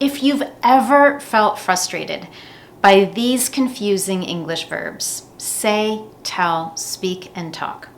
If you've ever felt frustrated by these confusing English verbs, say, tell, speak, and talk,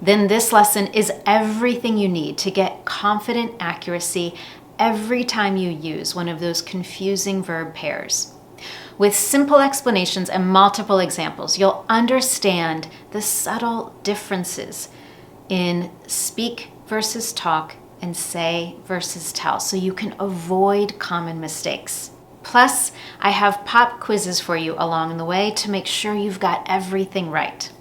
then this lesson is everything you need to get confident accuracy every time you use one of those confusing verb pairs. With simple explanations and multiple examples, you'll understand the subtle differences in speak versus talk and say versus tell, so you can avoid common mistakes. Plus, I have pop quizzes for you along the way to make sure you've got everything right.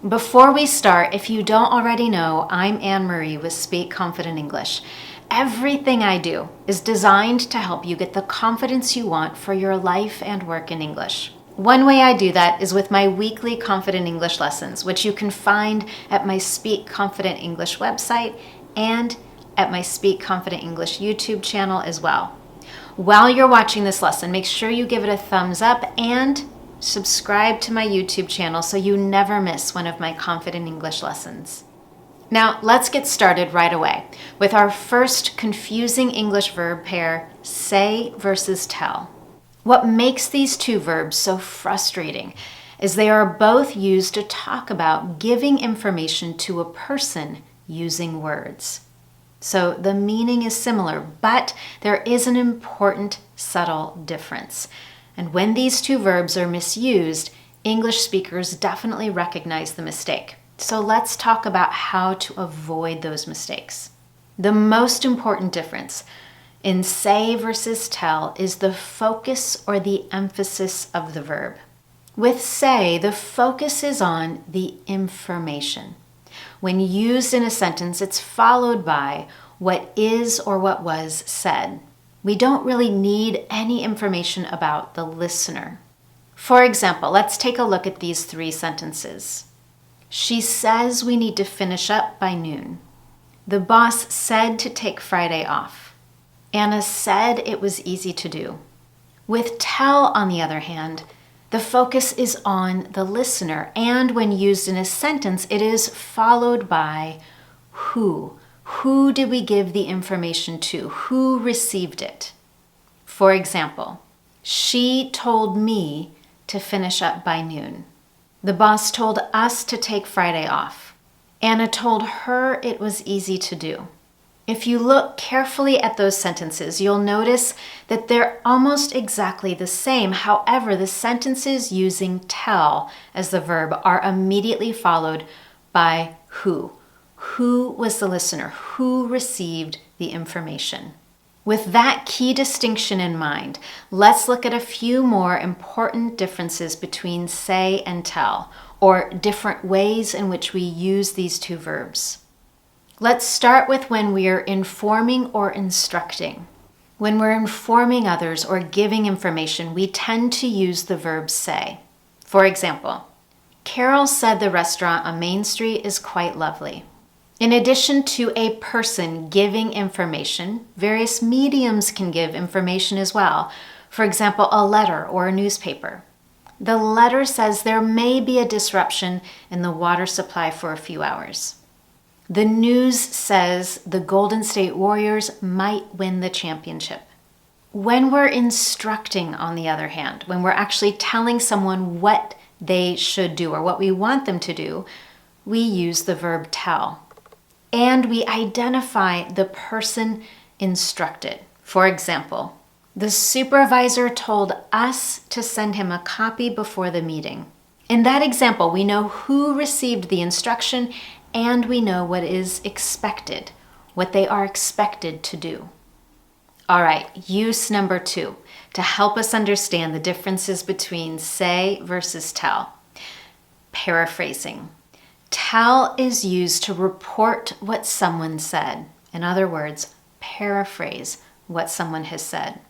Before we start, if you don't already know, I'm Anne-Marie with Speak Confident English. Everything I do is designed to help you get the confidence you want for your life and work in English. One way I do that is with my weekly Confident English lessons, which you can find at my Speak Confident English website and at my Speak Confident English YouTube channel as well. While you're watching this lesson, make sure you give it a thumbs up and subscribe to my YouTube channel so you never miss one of my Confident English lessons. Now, let's get started right away with our first confusing English verb pair, say versus tell. What makes these two verbs so frustrating is they are both used to talk about giving information to a person using words. So the meaning is similar, but there is an important subtle difference. And when these two verbs are misused, English speakers definitely recognize the mistake. So let's talk about how to avoid those mistakes. The most important difference in say versus tell is the focus or the emphasis of the verb. With say, the focus is on the information. When used in a sentence, it's followed by what is or what was said. We don't really need any information about the listener. For example, let's take a look at these three sentences. She says we need to finish up by noon. The boss said to take Friday off. Anna said it was easy to do. With tell, on the other hand, the focus is on the listener, and when used in a sentence, it is followed by who. Who did we give the information to? Who received it? For example, she told me to finish up by noon. The boss told us to take Friday off. Anna told her it was easy to do. If you look carefully at those sentences, you'll notice that they're almost exactly the same. However, the sentences using tell as the verb are immediately followed by who. Who was the listener? Who received the information? With that key distinction in mind, let's look at a few more important differences between say and tell, or different ways in which we use these two verbs. Let's start with when we are informing or instructing. When we're informing others or giving information, we tend to use the verb say. For example, Carol said the restaurant on Main Street is quite lovely. In addition to a person giving information, various mediums can give information as well. For example, a letter or a newspaper. The letter says there may be a disruption in the water supply for a few hours. The news says the Golden State Warriors might win the championship. When we're instructing, on the other hand, when we're actually telling someone what they should do or what we want them to do, we use the verb tell. And we identify the person instructed. For example, the supervisor told us to send him a copy before the meeting. In that example, we know who received the instruction and we know what is expected, what they are expected to do. All right, use number 2 to help us understand the differences between say versus tell. Paraphrasing. Tell is used to report what someone said. In other words, paraphrase what someone has said.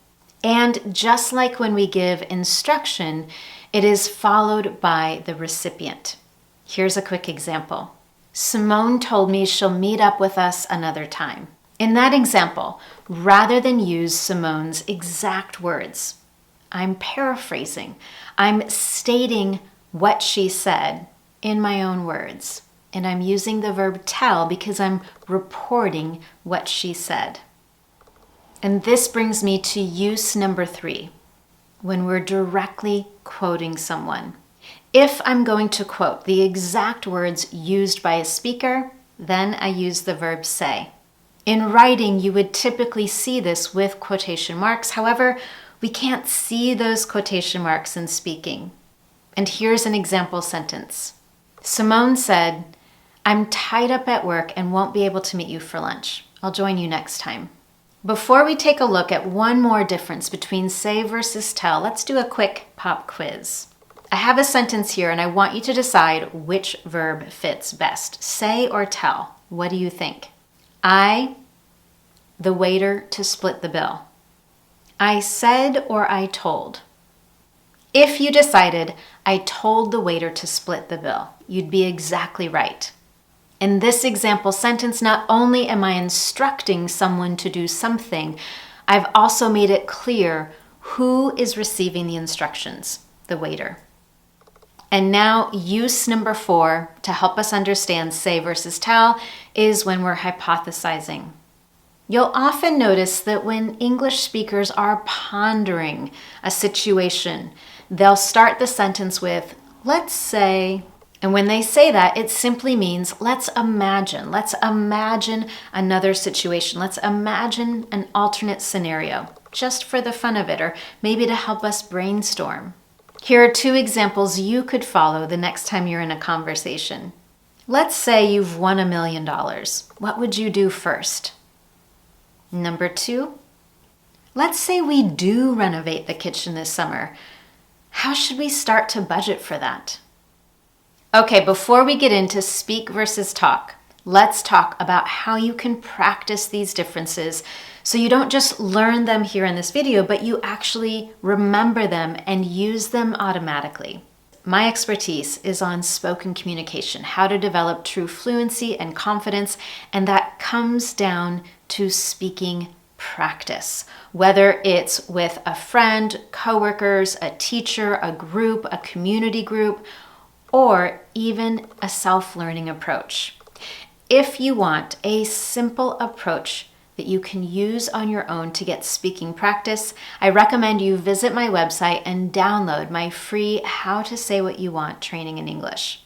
And just like when we give instruction, it is followed by the recipient. Here's a quick example. Simone told me she'll meet up with us another time. In that example, rather than use Simone's exact words, I'm paraphrasing. I'm stating what she said in my own words. And I'm using the verb tell because I'm reporting what she said. And this brings me to use number 3, when we're directly quoting someone. If I'm going to quote the exact words used by a speaker, then I use the verb say. In writing, you would typically see this with quotation marks. However, we can't see those quotation marks in speaking. And here's an example sentence. Simone said, "I'm tied up at work and won't be able to meet you for lunch. I'll join you next time." Before we take a look at one more difference between say versus tell, let's do a quick pop quiz. I have a sentence here and I want you to decide which verb fits best, say or tell. What do you think? I, the waiter, to split the bill. I said or I told. If you decided I told the waiter to split the bill, you'd be exactly right. In this example sentence, not only am I instructing someone to do something, I've also made it clear who is receiving the instructions, the waiter. And now use number 4 to help us understand say versus tell is when we're hypothesizing. You'll often notice that when English speakers are pondering a situation, they'll start the sentence with, let's say, and when they say that, it simply means let's imagine another situation. Let's imagine an alternate scenario, just for the fun of it, or maybe to help us brainstorm. Here are 2 examples you could follow the next time you're in a conversation. Let's say you've won $1 million. What would you do first? Number 2, let's say we do renovate the kitchen this summer. How should we start to budget for that? Okay, before we get into speak versus talk, let's talk about how you can practice these differences so you don't just learn them here in this video, but you actually remember them and use them automatically. My expertise is on spoken communication, how to develop true fluency and confidence, and that comes down to speaking practice. Whether it's with a friend, coworkers, a teacher, a group, a community group, or even a self-learning approach. If you want a simple approach that you can use on your own to get speaking practice, I recommend you visit my website and download my free How to Say What You Want training in English.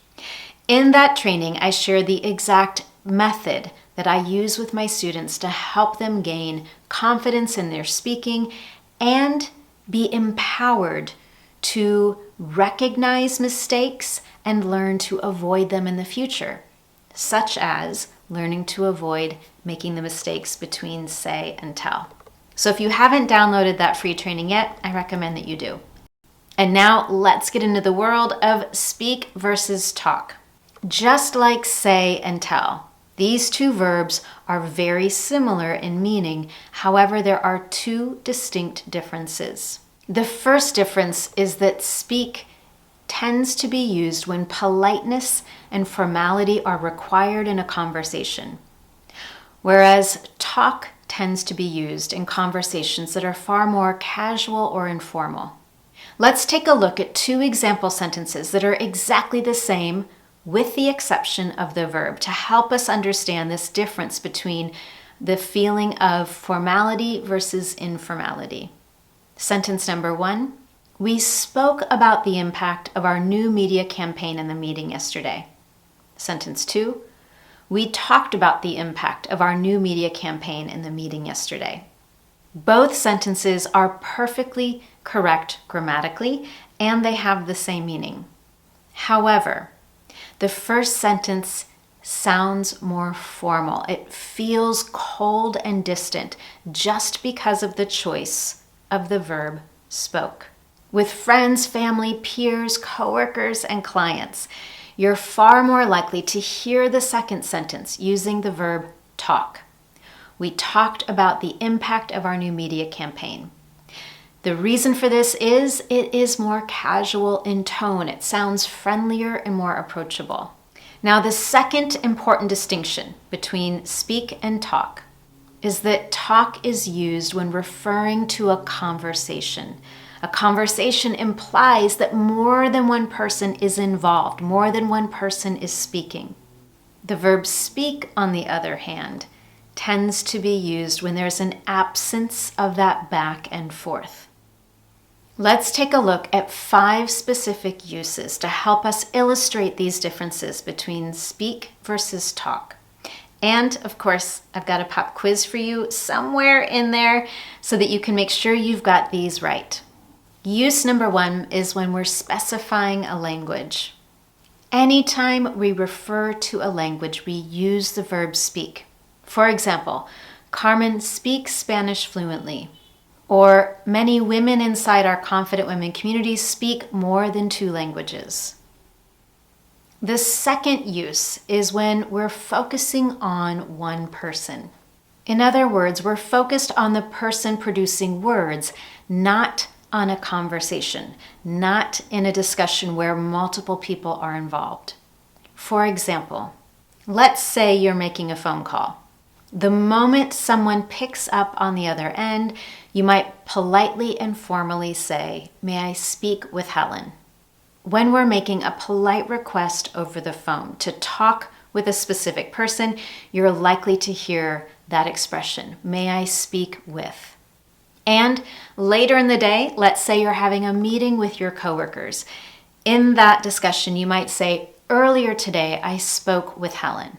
In that training, I share the exact method that I use with my students to help them gain confidence in their speaking and be empowered to recognize mistakes and learn to avoid them in the future, such as learning to avoid making the mistakes between say and tell. So if you haven't downloaded that free training yet, I recommend that you do. And now let's get into the world of speak versus talk. Just like say and tell, these 2 verbs are very similar in meaning. However, there are 2 distinct differences. The first difference is that speak tends to be used when politeness and formality are required in a conversation, whereas talk tends to be used in conversations that are far more casual or informal. Let's take a look at 2 example sentences that are exactly the same with the exception of the verb to help us understand this difference between the feeling of formality versus informality. Sentence number 1. We spoke about the impact of our new media campaign in the meeting yesterday. Sentence 2. We talked about the impact of our new media campaign in the meeting yesterday. Both sentences are perfectly correct grammatically, and they have the same meaning. However, the first sentence sounds more formal. It feels cold and distant just because of the choice of the verb spoke. With friends, family, peers, coworkers, and clients, you're far more likely to hear the second sentence using the verb talk. We talked about the impact of our new media campaign. The reason for this is it is more casual in tone. It sounds friendlier and more approachable. Now, the second important distinction between speak and talk is that talk is used when referring to a conversation, A conversation implies that more than one person is involved, more than one person is speaking. The verb speak, on the other hand, tends to be used when there's an absence of that back and forth. Let's take a look at 5 specific uses to help us illustrate these differences between speak versus talk. And of course, I've got a pop quiz for you somewhere in there so that you can make sure you've got these right. Use number 1 is when we're specifying a language. Anytime we refer to a language, we use the verb speak. For example, Carmen speaks Spanish fluently. Or many women inside our Confident Women community speak more than 2 languages. The second use is when we're focusing on one person. In other words, we're focused on the person producing words, not on a conversation, not in a discussion where multiple people are involved. For example, let's say you're making a phone call. The moment someone picks up on the other end, you might politely and formally say, "May I speak with Helen?" When we're making a polite request over the phone to talk with a specific person, you're likely to hear that expression, "May I speak with?" And later in the day, let's say you're having a meeting with your coworkers. In that discussion, you might say, "Earlier today, I spoke with Helen."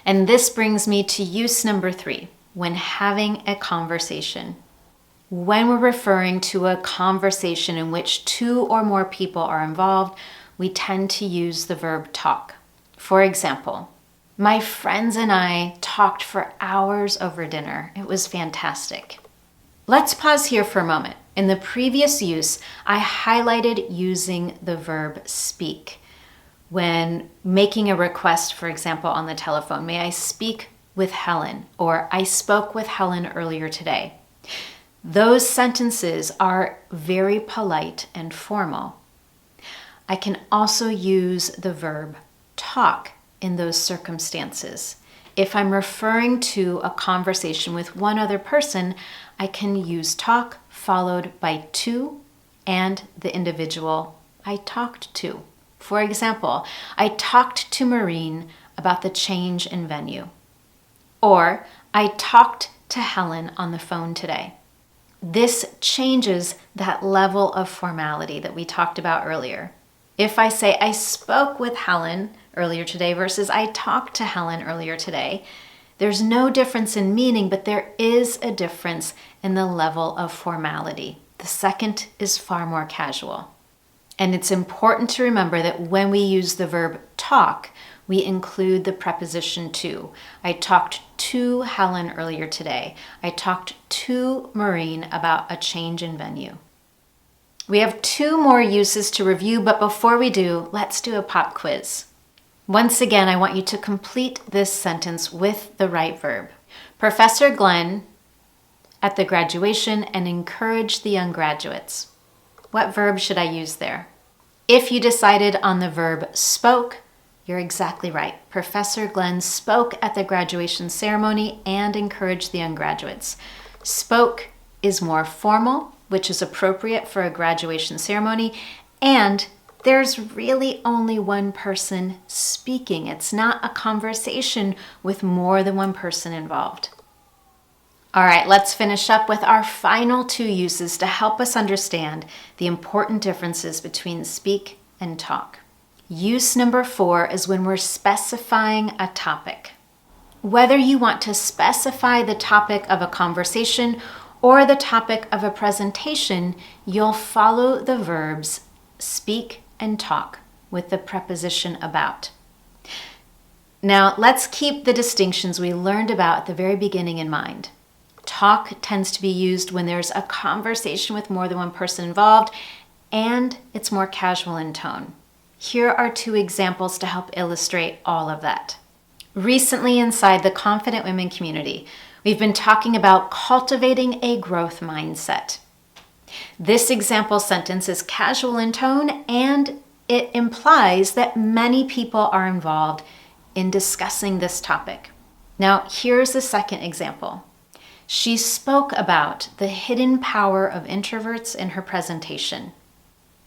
And this brings me to use number 3, when having a conversation. When we're referring to a conversation in which 2 or more people are involved, we tend to use the verb talk. For example, my friends and I talked for hours over dinner. It was fantastic. Let's pause here for a moment. In the previous use, I highlighted using the verb speak. When making a request, for example, on the telephone, "May I speak with Helen?" or "I spoke with Helen earlier today." Those sentences are very polite and formal. I can also use the verb talk in those circumstances. If I'm referring to a conversation with one other person, I can use talk followed by to and the individual I talked to. For example, I talked to Maureen about the change in venue. Or, I talked to Helen on the phone today. This changes that level of formality that we talked about earlier. If I say, "I spoke with Helen earlier today" versus "I talked to Helen earlier today," there's no difference in meaning, but there is a difference in the level of formality. The second is far more casual. And it's important to remember that when we use the verb talk, we include the preposition to. I talked to Helen earlier today. I talked to Maureen about a change in venue. We have 2 more uses to review, but before we do, let's do a pop quiz. Once again, I want you to complete this sentence with the right verb. Professor Glenn at the graduation and encouraged the young graduates. What verb should I use there? If you decided on the verb spoke, you're exactly right. Professor Glenn spoke at the graduation ceremony and encouraged the young graduates. Spoke is more formal, which is appropriate for a graduation ceremony, and there's really only one person speaking. It's not a conversation with more than one person involved. All right, let's finish up with our final 2 uses to help us understand the important differences between speak and talk. Use number 4 is when we're specifying a topic. Whether you want to specify the topic of a conversation or the topic of a presentation, you'll follow the verbs speak and talk with the preposition about. Now, let's keep the distinctions we learned about at the very beginning in mind. Talk tends to be used when there's a conversation with more than one person involved, and it's more casual in tone. Here are 2 examples to help illustrate all of that. Recently, inside the Confident Women community, we've been talking about cultivating a growth mindset. This example sentence is casual in tone, and it implies that many people are involved in discussing this topic. Now, here's the second example. She spoke about the hidden power of introverts in her presentation.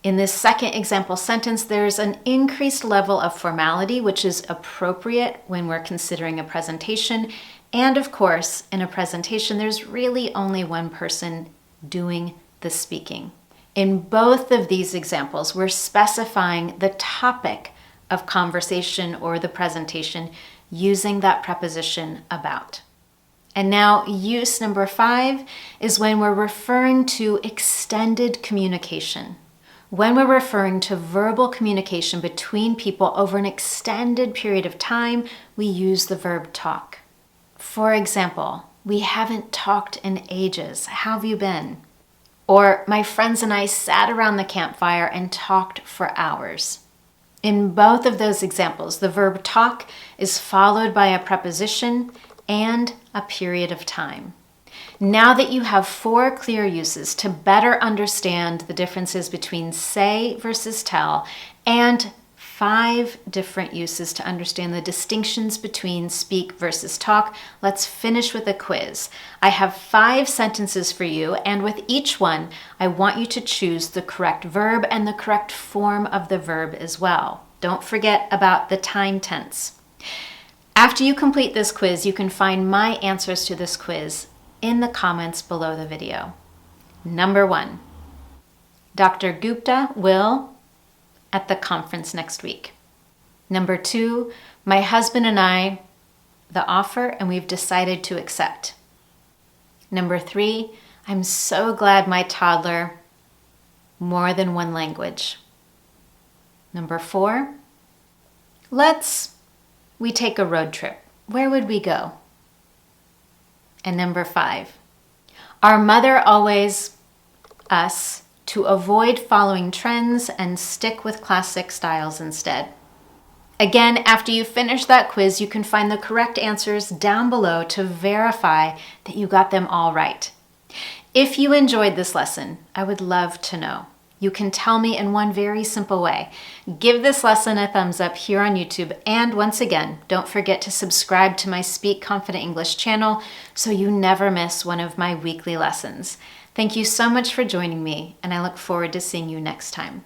In this second example sentence, there's an increased level of formality, which is appropriate when we're considering a presentation. And of course, in a presentation, there's really only one person doing the speaking. In both of these examples, we're specifying the topic of conversation or the presentation using that preposition about. And now use number 5 is when we're referring to extended communication. When we're referring to verbal communication between people over an extended period of time, we use the verb talk. For example, we haven't talked in ages. How have you been? Or my friends and I sat around the campfire and talked for hours. In both of those examples, the verb talk is followed by a preposition and a period of time. Now that you have 4 clear uses to better understand the differences between say versus tell, and 5 different uses to understand the distinctions between speak versus talk, let's finish with a quiz. I have 5 sentences for you, and with each one, I want you to choose the correct verb and the correct form of the verb as well. Don't forget about the time tense. After you complete this quiz, you can find my answers to this quiz in the comments below the video. Number 1, Dr. Gupta will at the conference next week. Number 2, my husband and I, the offer, and we've decided to accept. Number 3, I'm so glad my toddler, more than one language. Number 4, we take a road trip. Where would we go? And number 5, our mother always us to avoid following trends and stick with classic styles instead. Again, after you finish that quiz, you can find the correct answers down below to verify that you got them all right. If you enjoyed this lesson, I would love to know. You can tell me in one very simple way. Give this lesson a thumbs up here on YouTube, and once again, don't forget to subscribe to my Speak Confident English channel so you never miss one of my weekly lessons. Thank you so much for joining me, and I look forward to seeing you next time.